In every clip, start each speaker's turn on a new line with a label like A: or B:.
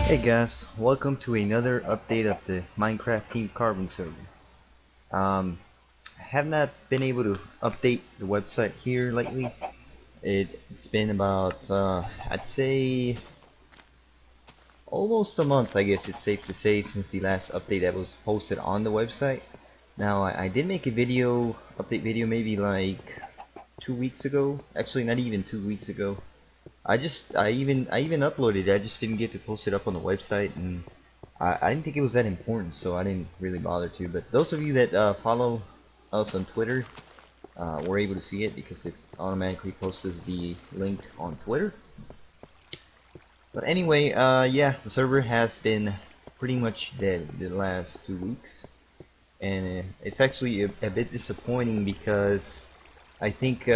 A: Hey guys, welcome to another update of the Minecraft Team Carbon server. I have not been able to update the website here lately. It's been about, I'd say, almost a month, I guess it's safe to say, since the last update that was posted on the website. Now, I did make a update video maybe like 2 weeks ago. Actually, not even 2 weeks ago. I even uploaded it. I just didn't get to post it up on the website, and I didn't think it was that important, so I didn't really bother to. But those of you that follow us on Twitter were able to see it because it automatically posts the link on Twitter. But anyway, yeah, the server has been pretty much dead the last 2 weeks, and it's actually a bit disappointing because I think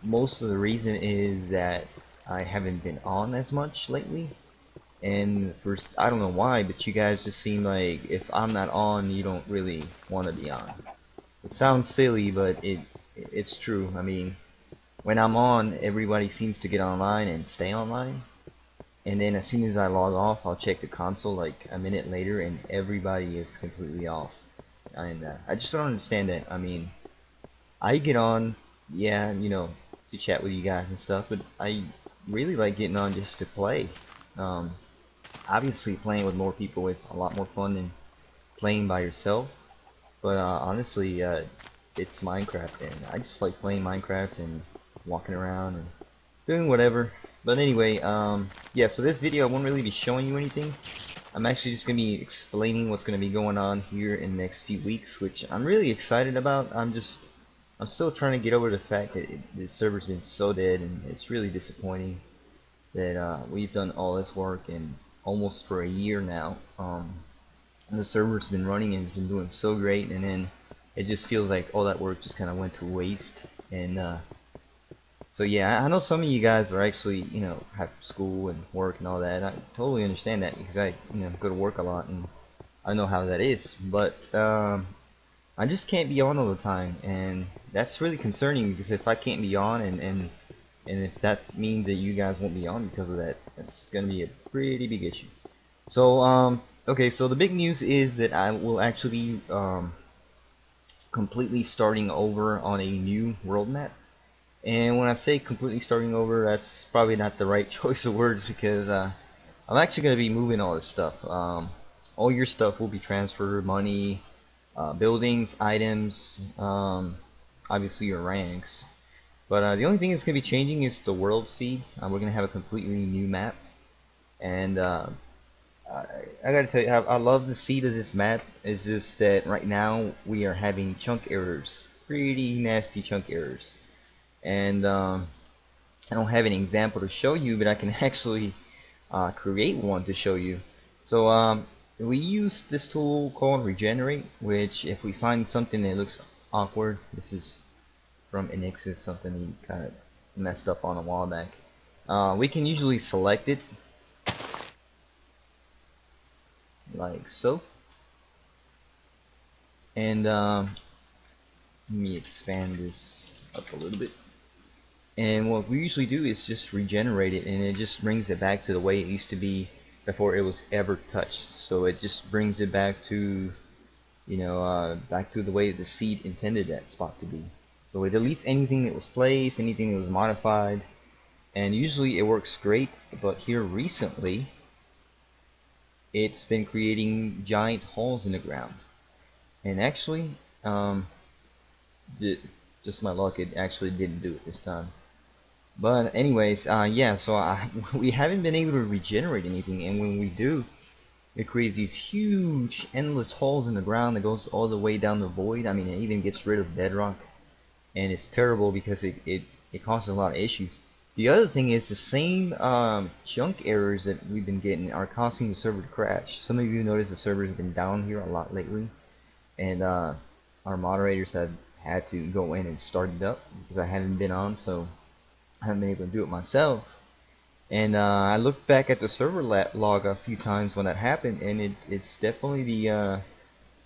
A: most of the reason is that I haven't been on as much lately. And first, I don't know why, but you guys just seem like if I'm not on, you don't really want to be on. It sounds silly, but it's true. I mean, when I'm on, everybody seems to get online and stay online. And then as soon as I log off, I'll check the console like a minute later, and everybody is completely off. And I just don't understand that. I mean, I get on, yeah, to chat with you guys and stuff, but I really like getting on just to play. Um, Obviously, playing with more people is a lot more fun than playing by yourself. But honestly, it's Minecraft, and I just like playing Minecraft and walking around and doing whatever. But anyway, yeah. So this video, I won't really be showing you anything. I'm actually just gonna be explaining what's gonna be going on here in the next few weeks, which I'm really excited about. I'm still trying to get over the fact that the server's been so dead, and it's really disappointing that we've done all this work and almost for a year now. The server's been running and it's been doing so great, and then it just feels like all that work just kind of went to waste. And so yeah, I know some of you guys are actually, have school and work and all that. I totally understand that because I, go to work a lot and I know how that is. But I just can't be on all the time, and that's really concerning because if I can't be on and if that means that you guys won't be on because of that, that's going to be a pretty big issue. So, okay, so the big news is that I will actually be completely starting over on a new world map. And when I say completely starting over, that's probably not the right choice of words because I'm actually going to be moving all this stuff. All your stuff will be transferred, money, buildings, items, obviously your ranks. But the only thing that's going to be changing is the world seed. We're going to have a completely new map. And I gotta tell you, I love the seed of this map. It's just that right now we are having chunk errors. Pretty nasty chunk errors. And I don't have an example to show you, but I can actually create one to show you. So we use this tool called Regenerate, which if we find something that looks awkward, this is from Enixis, something he kind of messed up on a while back. We can usually select it like so, and let me expand this up a little bit. And what we usually do is just regenerate it, and it just brings it back to the way it used to be before it was ever touched. So it just brings it back to, back to the way the seed intended that spot to be. So it deletes anything that was placed, anything that was modified, and usually it works great. But here recently, it's been creating giant holes in the ground. And actually, just my luck, it actually didn't do it this time. But anyways, yeah, so we haven't been able to regenerate anything, and when we do, it creates these huge, endless holes in the ground that goes all the way down the void. I mean, it even gets rid of bedrock, and it's terrible because it causes a lot of issues. The other thing is the same chunk errors that we've been getting are causing the server to crash. Some of you notice the server's been down here a lot lately, and our moderators had to go in and start it up because I haven't been on, so I haven't been able to do it myself. And I looked back at the server log a few times when that happened, and it's definitely the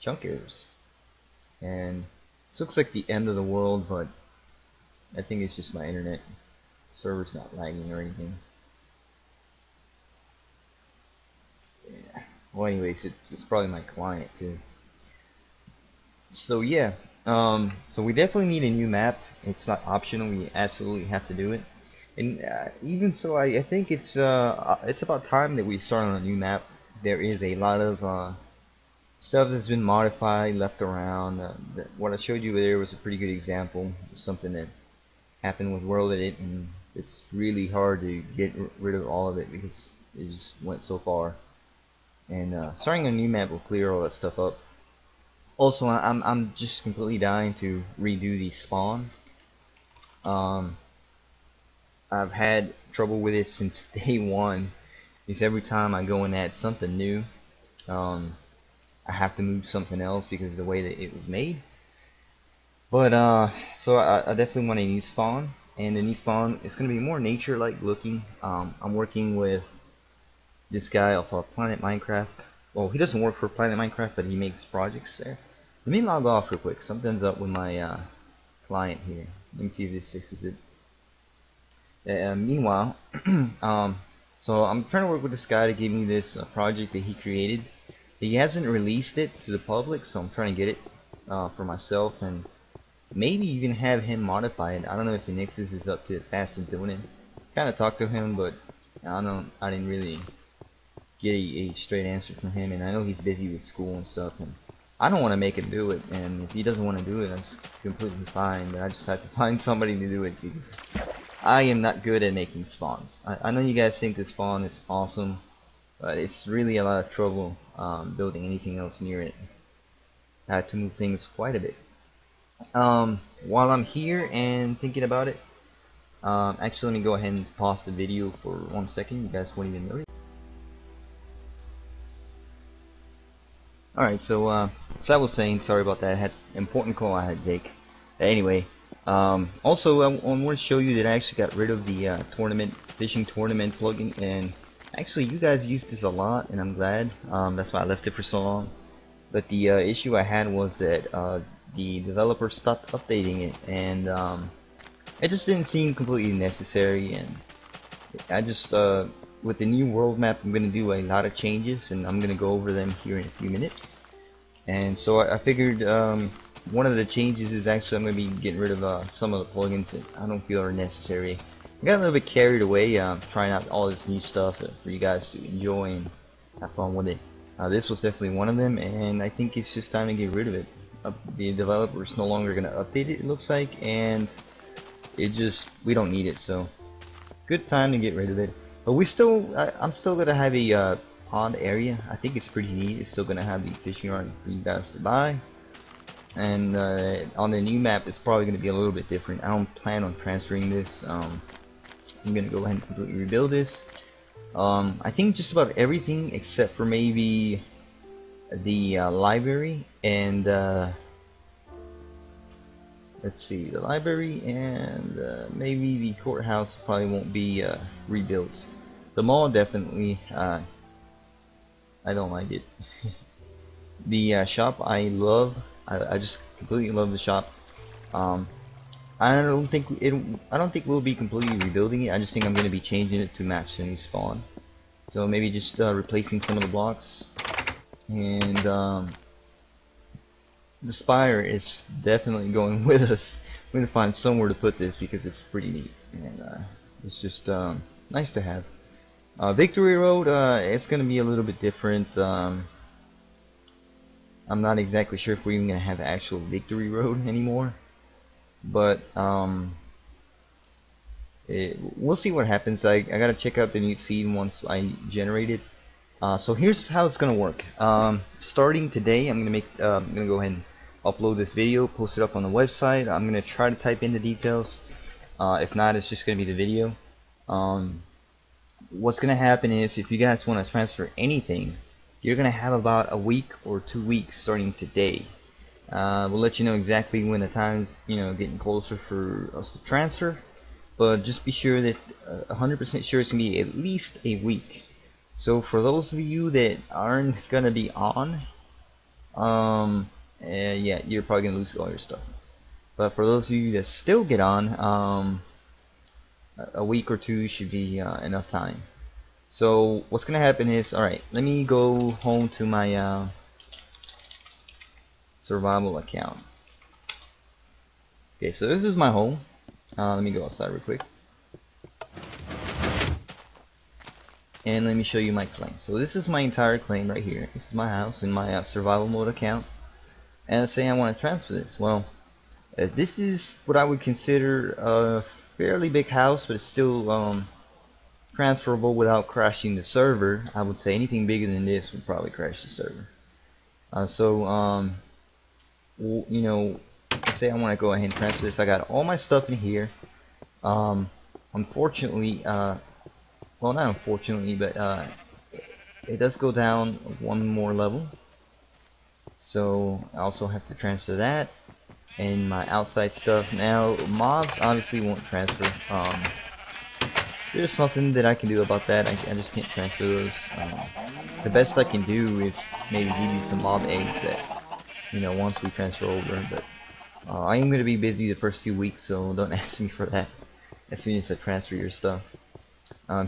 A: chunk errors. And this looks like the end of the world, but I think it's just my internet. Server's not lagging or anything. Yeah. Well, anyways, it's probably my client too. So yeah, so we definitely need a new map. It's not optional. We absolutely have to do it. And even so, I think it's about time that we start on a new map. There is a lot of stuff that's been modified, left around. What I showed you there was a pretty good example of something that happened with World Edit, and it's really hard to get rid of all of it because it just went so far. And starting a new map will clear all that stuff up. Also, I'm just completely dying to redo the spawn. I've had trouble with it since day one. Because every time I go and add something new, I have to move something else because of the way that it was made. But so I definitely want a new spawn, and the new spawn is going to be more nature-like looking. I'm working with this guy off of Planet Minecraft. Well, he doesn't work for Planet Minecraft, but he makes projects there. Let me log off real quick. Something's up with my client here. Let me see if this fixes it. Meanwhile, so I'm trying to work with this guy to give me this project that he created. He hasn't released it to the public, so I'm trying to get it for myself and maybe even have him modify it. I don't know if the Nixus is up to the task of doing it. Kind of talked to him, but I didn't really get a straight answer from him, and I know he's busy with school and stuff, and I don't want to make him do it, and if he doesn't want to do it, that's completely fine, but I just have to find somebody to do it because I am not good at making spawns. I know you guys think this spawn is awesome, but it's really a lot of trouble building anything else near it. I had to move things quite a bit. While I'm here and thinking about it, actually let me go ahead and pause the video for 1 second. You guys won't even notice. Alright, so as I was saying, sorry about that. I had an important call I had to take. Anyway, also I want to show you that I actually got rid of the fishing tournament plugin, and actually you guys used this a lot, and I'm glad. That's why I left it for so long. But the issue I had was that the developer stopped updating it, and it just didn't seem completely necessary. And I just with the new world map, I'm going to do a lot of changes, and I'm going to go over them here in a few minutes. And so I figured one of the changes is actually I'm going to be getting rid of some of the plugins that I don't feel are necessary. I got a little bit carried away trying out all this new stuff for you guys to enjoy and have fun with it. This was definitely one of them, and I think it's just time to get rid of it. The developer is no longer going to update it looks like, and we don't need it, so good time to get rid of it. But I'm still gonna have a pond area. I think it's pretty neat. It's still gonna have the fishing rod for you guys to buy, and on the new map it's probably gonna be a little bit different. I don't plan on transferring this. I'm gonna go ahead and completely rebuild this. I think just about everything except for maybe the library and let's see, the library and maybe the courthouse probably won't be rebuilt. The mall definitely, I don't like it. The shop I love. I just completely love the shop. I don't think we'll be completely rebuilding it. I just think I'm going to be changing it to match the new spawn. So maybe just replacing some of the blocks, and the spire is definitely going with us. We're going to find somewhere to put this because it's pretty neat, and it's just nice to have. Victory Road, it's going to be a little bit different. I'm not exactly sure if we're even going to have actual Victory Road anymore, but we'll see what happens. I got to check out the new seed once I generate it. So here's how it's going to work. Starting today, I'm going to go ahead and upload this video, post it up on the website. I'm going to try to type in the details. If not, it's just going to be the video. What's going to happen is if you guys want to transfer anything, you're going to have about a week or 2 weeks starting today. We'll let you know exactly when the time's getting closer for us to transfer, but just be sure that 100% sure it's gonna be at least a week. So for those of you that aren't gonna be on, yeah, you're probably gonna lose all your stuff. But for those of you that still get on, a week or two should be enough time. So what's gonna happen is, alright, let me go home to my survival account. Okay, so this is my home. Let me go outside real quick. And let me show you my claim. So this is my entire claim right here. This is my house in my survival mode account. And let's say I want to transfer this. Well, this is what I would consider a fairly big house, but it's still transferable without crashing the server. I would say anything bigger than this would probably crash the server. You know, say I want to go ahead and transfer this. I got all my stuff in here. Unfortunately, well, not unfortunately, but it does go down one more level. So I also have to transfer that and my outside stuff. Now mobs obviously won't transfer. There's something that I can do about that. I just can't transfer those. The best I can do is maybe give you some mob eggs that, once we transfer over. But I am going to be busy the first few weeks, so don't ask me for that as soon as I transfer your stuff.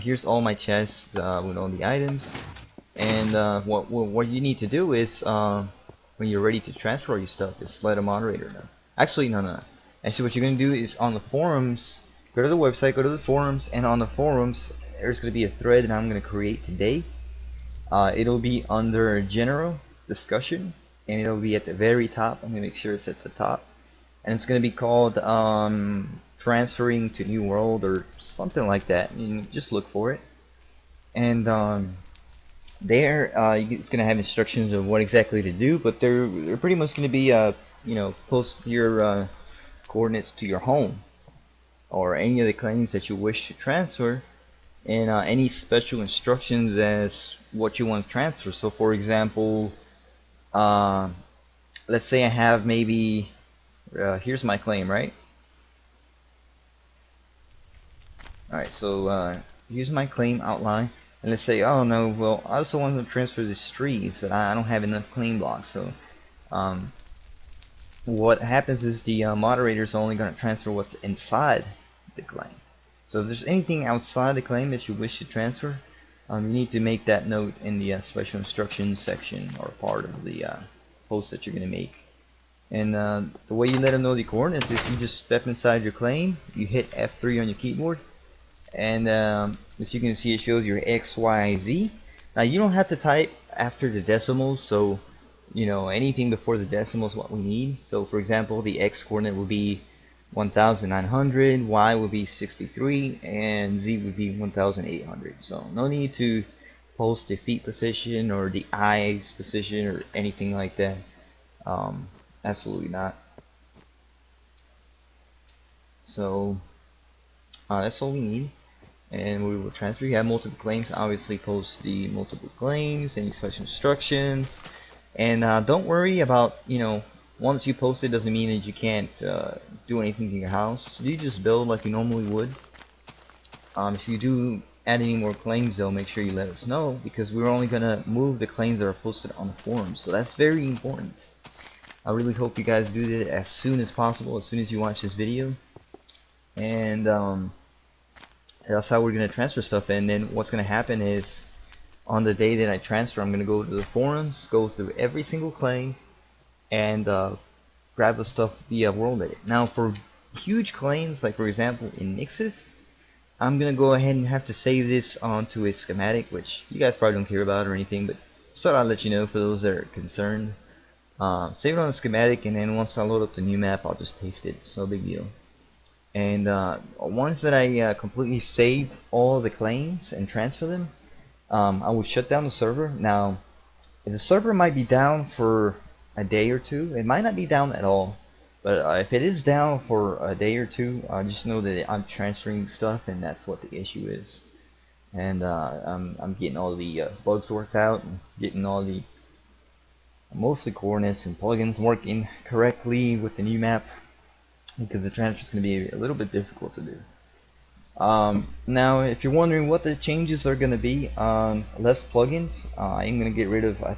A: Here's all my chests with all the items. And what you need to do is, when you're ready to transfer your stuff, is let a moderator know. Actually, no. Actually, what you're going to do is on the forums, go to the website, go to the forums, and on the forums, there's going to be a thread that I'm going to create today. It'll be under general discussion, and it'll be at the very top. I'm going to make sure it's at the top. And it's going to be called transferring to new world or something like that. You just look for it. And there it's going to have instructions of what exactly to do, but they're pretty much going to be post your coordinates to your home or any of the claims that you wish to transfer, and any special instructions as what you want to transfer. So for example, let's say I have maybe here's my claim, right? Alright, so here's my claim outline. And let's say, oh no, well, I also want to transfer these trees, but I don't have enough claim blocks. So what happens is the moderator is only going to transfer what's inside the claim. So if there's anything outside the claim that you wish to transfer, you need to make that note in the special instructions section or part of the post that you're going to make. And the way you let them know the coordinates is you just step inside your claim, you hit F3 on your keyboard, and as you can see, it shows your X, Y, Z. Now you don't have to type after the decimals, so anything before the decimal is what we need. So for example, the X coordinate will be 1900, Y will be 63, and Z would be 1800. So no need to post the feet position or the eyes position or anything like that. Absolutely not. So that's all we need, and we will transfer. You have multiple claims, obviously post the multiple claims, any special instructions, and don't worry about, once you post it doesn't mean that you can't do anything to your house. You just build like you normally would. If you do add any more claims though, make sure you let us know, because we're only gonna move the claims that are posted on the forums, so that's very important. I really hope you guys do that as soon as possible, as soon as you watch this video. And that's how we're going to transfer stuff. And then what's going to happen is, on the day that I transfer, I'm going to go to the forums, go through every single claim, and grab the stuff via World Edit. Now for huge claims, like for example in Nixxes, I'm going to go ahead and have to save this onto a schematic, which you guys probably don't care about or anything, but just thought I'd let you know for those that are concerned. Save it on a schematic, and then once I load up the new map, I'll just paste it. It's no big deal. And once that I completely save all the claims and transfer them, I will shut down the server. Now, the server might be down for a day or two. It might not be down at all, but if it is down for a day or two, just know that I'm transferring stuff, and that's what the issue is. And I'm getting all the bugs worked out, and getting all the mostly coordinates and plugins working correctly with the new map, because the transfer is going to be a little bit difficult to do. Now, if you're wondering what the changes are going to be on less plugins, I'm going to get rid of, I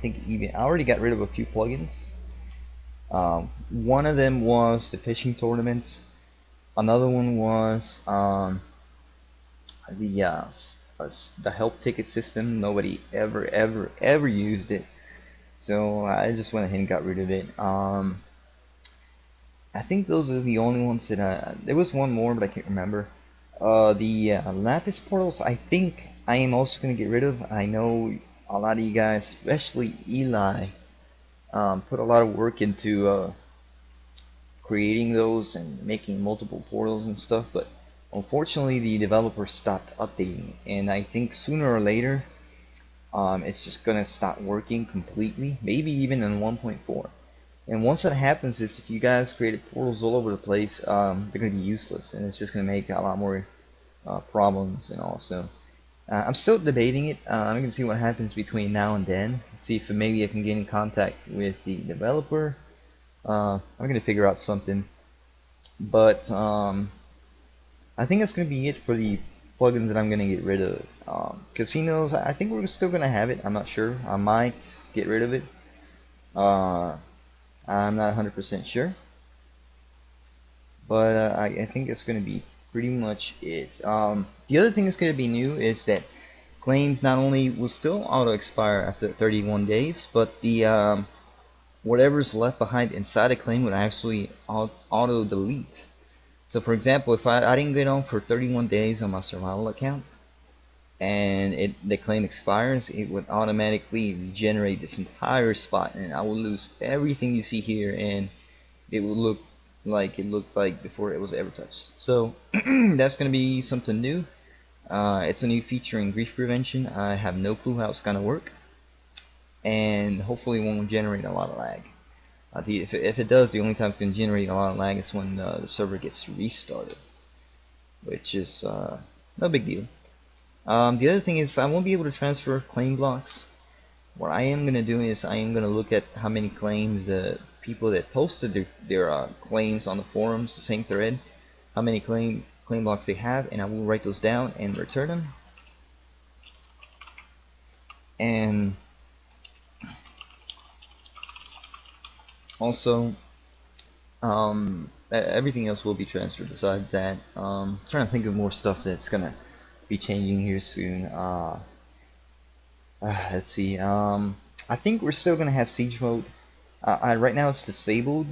A: already got rid of a few plugins. One of them was the fishing tournaments. Another one was the help ticket system. Nobody ever used it, so I just went ahead and got rid of it. I think those are the only ones that there was one more, but I can't remember. The Lapis portals, I think I am also going to get rid of. I know a lot of you guys, especially Eli, put a lot of work into creating those and making multiple portals and stuff, but unfortunately the developers stopped updating, and I think sooner or later it's just gonna stop working completely, maybe even in 1.4. And once that happens, is if you guys created portals all over the place, they're gonna be useless, and it's just gonna make a lot more problems and all. So I'm still debating it. I'm gonna see what happens between now and then, see if maybe I can get in contact with the developer. I'm gonna figure out something, but I think that's gonna be it for the plugins that I'm gonna get rid of. Casinos, I think we're still gonna have it. I'm not sure. I might get rid of it. I'm not 100% sure, but I think it's gonna be pretty much it. The other thing that's gonna be new is that claims not only will still auto expire after 31 days, but the whatever's left behind inside a claim would actually auto delete. So for example, if I didn't get on for 31 days on my survival account, and the claim expires, it would automatically regenerate this entire spot, and I will lose everything you see here, and it will look like it looked like before it was ever touched. So that's going to be something new. It's a new feature in grief prevention. I have no clue how it's going to work, and hopefully it won't generate a lot of lag. If it does, the only time it's going to generate a lot of lag is when the server gets restarted, which is no big deal. The other thing is I won't be able to transfer claim blocks. What I am going to do is I am going to look at how many claims the people that posted their claims on the forums, the same thread, how many claim blocks they have, and I will write those down and return them. And also, everything else will be transferred besides that. Trying to think of more stuff that's gonna be changing here soon. Let's see. I think we're still gonna have siege mode. Right now it's disabled.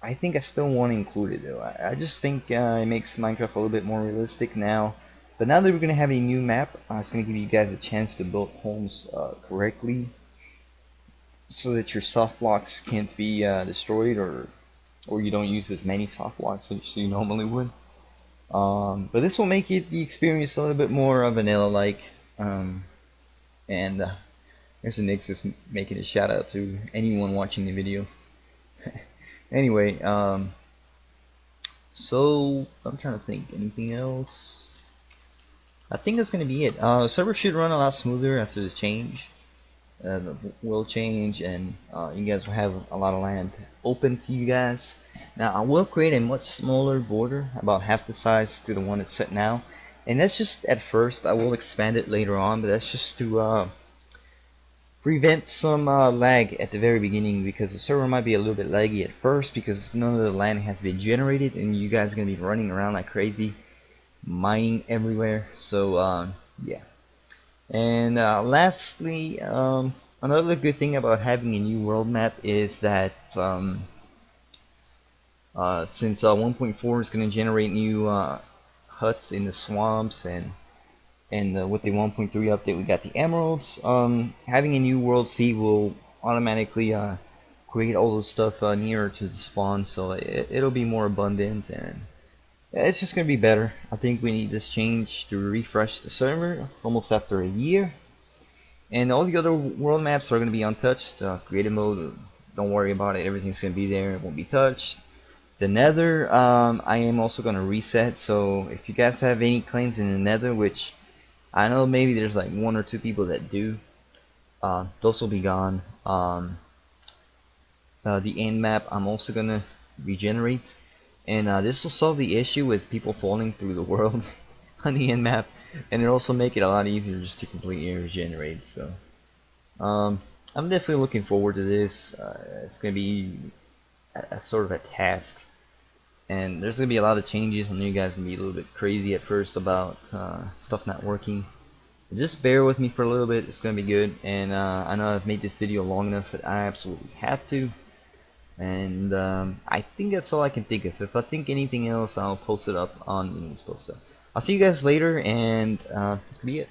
A: I think I still want to include it though. I just think it makes Minecraft a little bit more realistic now. But now that we're gonna have a new map, it's gonna give you guys a chance to build homes correctly, so that your soft blocks can't be destroyed, or you don't use as many soft blocks as you normally would. But this will make it the experience a little bit more vanilla-like. And there's a Nix just making a shout out to anyone watching the video. Anyway, so I'm trying to think anything else. I think that's gonna be it. Server should run a lot smoother after the change. The world change, and you guys will have a lot of land open to you guys. Now I will create a much smaller border, about half the size to the one that's set now, and that's just at first. I will expand it later on, but that's just to prevent some lag at the very beginning, because the server might be a little bit laggy at first because none of the land has been generated and you guys are going to be running around like crazy mining everywhere. So yeah. And lastly, another good thing about having a new world map is that since 1.4 is going to generate new huts in the swamps, and with the 1.3 update we got the emeralds, having a new world seed will automatically create all this stuff nearer to the spawn, so it'll be more abundant, and it's just going to be better. I think we need this change to refresh the server almost after a year. And all the other world maps are going to be untouched. Creative mode, don't worry about it, everything's going to be there, it won't be touched. The nether, I am also going to reset, so if you guys have any claims in the nether, which I know maybe there's like 1 or 2 people that do, those will be gone. The end map I'm also gonna regenerate, and this will solve the issue with people falling through the world on the end map, and it'll also make it a lot easier just to completely regenerate. So I'm definitely looking forward to this. It's gonna be a sort of a task, and there's gonna be a lot of changes. I know you guys are gonna be a little bit crazy at first about stuff not working. Just bear with me for a little bit. It's gonna be good, and I know I've made this video long enough that I absolutely have to. And I think that's all I can think of. If I think anything else, I'll post it up on the news post. So I'll see you guys later, and this could be it.